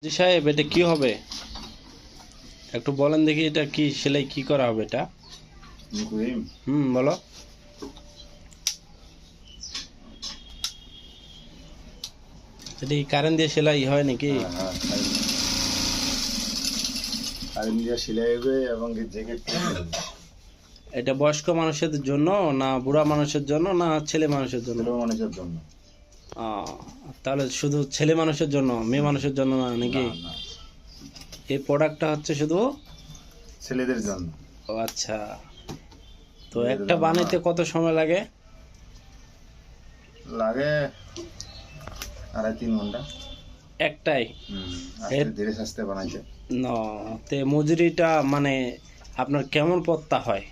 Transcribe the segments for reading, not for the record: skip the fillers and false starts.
জি সাহেব, এটা কি হবে? একটু বলেন দেখি, এটা কি সেলাই কি করা হবে এটা? বলো। এটা কি কারেন্ট দিয়ে সেলাই হয় নাকি? কারেন্ট দিয়ে সেলাই হবে এবং জ্যাকেট এটা বয়স্ক মানুষের জন্য না বুড়া মানুষের জন্য না ছেলে মানুষের জন্য? ছোট মানুষের জন্য। তাহলে শুধু ছেলে মানুষের জন্য, মেয়ে মানুষের জন্য না নাকি? না, না, এই প্রোডাক্টটা হচ্ছে শুধু ছেলেদের জন্য। ও আচ্ছা। তো একটা বানাইতে কত সময় লাগে? লাগে 2.5-3 ঘন্টা। একটাই? ধীরে আস্তে বানাইতে। না, তে মজুরিটা মানে আপনার কেমন পত্তা হয়?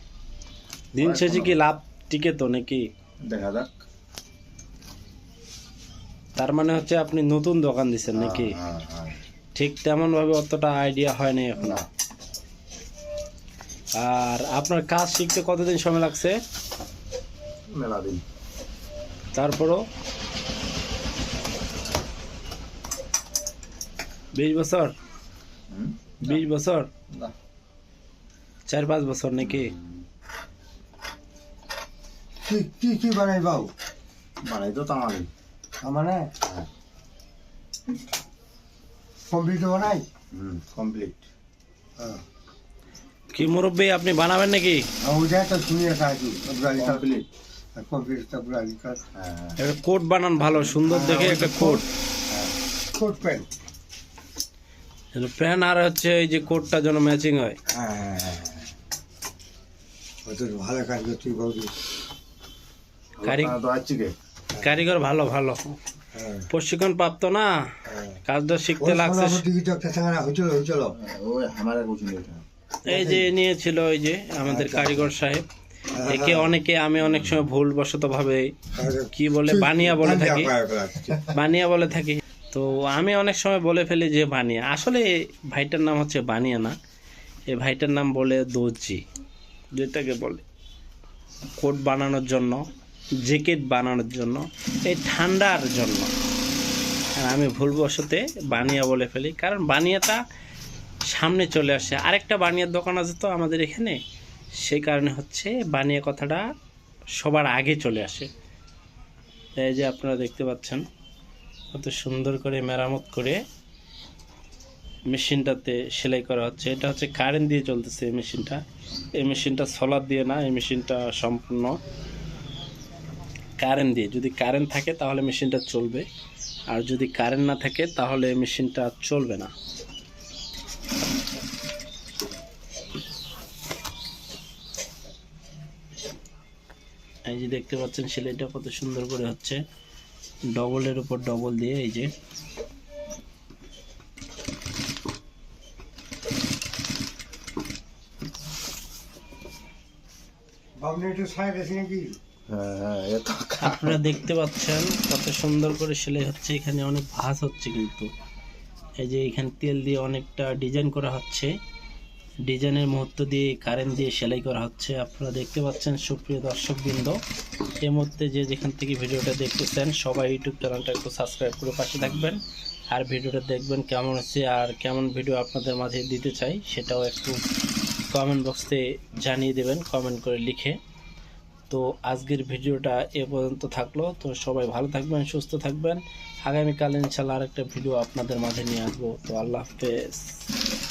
দিন শেষে কি লাভ টিকে তো নাকি? দেখা যাক। তার মানে হচ্ছে আপনি নতুন দোকান দিচ্ছেন নাকি? হ্যাঁ। ঠিক তেমন ভাবে অতটা আইডিয়া হয় না এখন। না। আর আপনার কাজ শিখতে কতদিন সময় লাগছে? মেলা দিন। তারপরও 20 বছর? 20 বছর? না। 4-5 বছর নাকি? কি বানাই বাবু? বানাই তো তামালি। মানে কমপ্লিট বানাই? কমপ্লিট। কি মুরব্বী, আপনি বানাবেন নাকি? ওইটা তো শুনি থাকি কমপ্লিট। কমপ্লিটটা বুড়ালি কাজ। একটা কোট বানান ভালো সুন্দর দেখে, একটা কোট। Coat pant. প্যান্ট আর হচ্ছে এই যে কোটটা যেন ম্যাচিং হয়। হ্যাঁ। ওই তো ভালো কাজ করছি বাবু। কারিগর ভালো ভালো প্রশিক্ষণ প্রাপ্ত না, কাজটা শিখতে লাগছে। এই যে নিয়েছিল ওই যে আমাদের কারিগর সাহেব, একে অনেকে আমি অনেক সময় ভুল বশত ভাবে কি বলে বানিয়া বলে থাকি। তো আমি অনেক সময় বলে ফেলি যে বানিয়া, আসলে ভাইটার নাম হচ্ছে বানিয়া না, এই ভাইটার নাম বলে দর্জি, যেটাকে বলে কোট বানানোর জন্য, জ্যাকেট বানানোর জন্য, এই ঠান্ডার জন্য। আর আমি ভুলবশতে বানিয়া বলে ফেলি, কারণ বানিয়াটা সামনে চলে আসে। আরেকটা বানিয়ার দোকান আছে তো আমাদের এখানে, সেই কারণে হচ্ছে বানিয়া কথাটা সবার আগে চলে আসে। এই যে আপনারা দেখতে পাচ্ছেন কত সুন্দর করে মেরামত করে মেশিনটাতে সেলাই করা হচ্ছে। এটা হচ্ছে কারেন্ট দিয়ে চলতেছে এই মেশিনটা। এই মেশিনটা সোলার দিয়ে না, এই মেশিনটা সম্পূর্ণ কারেন্ট দিয়ে। যদি কারেন্ট থাকে তাহলে মেশিনটা চলবে, আর যদি কারেন্ট না থাকে তাহলে মেশিনটা চলবে না। এই যে দেখতে পাচ্ছেন সেলাইটা কত সুন্দর করে হচ্ছে, ডবলের উপর ডবল দিয়ে। এই যে আপনারা দেখতে পাচ্ছেন কত সুন্দর করে সেলাই হচ্ছে। এখানে অনেক ভাঁজ হচ্ছে, কিন্তু এই যে এখানে তেল দিয়ে অনেকটা ডিজাইন করা হচ্ছে, ডিজাইনের মুহূর্ত দিয়ে কারেন্ট দিয়ে সেলাই করা হচ্ছে। আপনারা দেখতে পাচ্ছেন সুপ্রিয় দর্শকবৃন্দ, এই মুহূর্তে যে যেখান থেকে ভিডিওটা দেখতেছেন সবাই ইউটিউব চ্যানেলটা একটু সাবস্ক্রাইব করে পাশে থাকবেন, আর ভিডিওটা দেখবেন কেমন হচ্ছে আর কেমন ভিডিও আপনাদের মাঝে দিতে চাই সেটাও একটু কমেন্ট বক্সে জানিয়ে দেবেন, কমেন্ট করে লিখে। তো আজকের ভিডিওটা এ পর্যন্ত থাকলো। তো সবাই ভালো থাকবেন, সুস্থ থাকবেন। আগামীকাল ইনশাআল্লাহ আরেকটা ভিডিও আপনাদের মাঝে নিয়ে আসবো। তো আল্লাহ হাফেজ।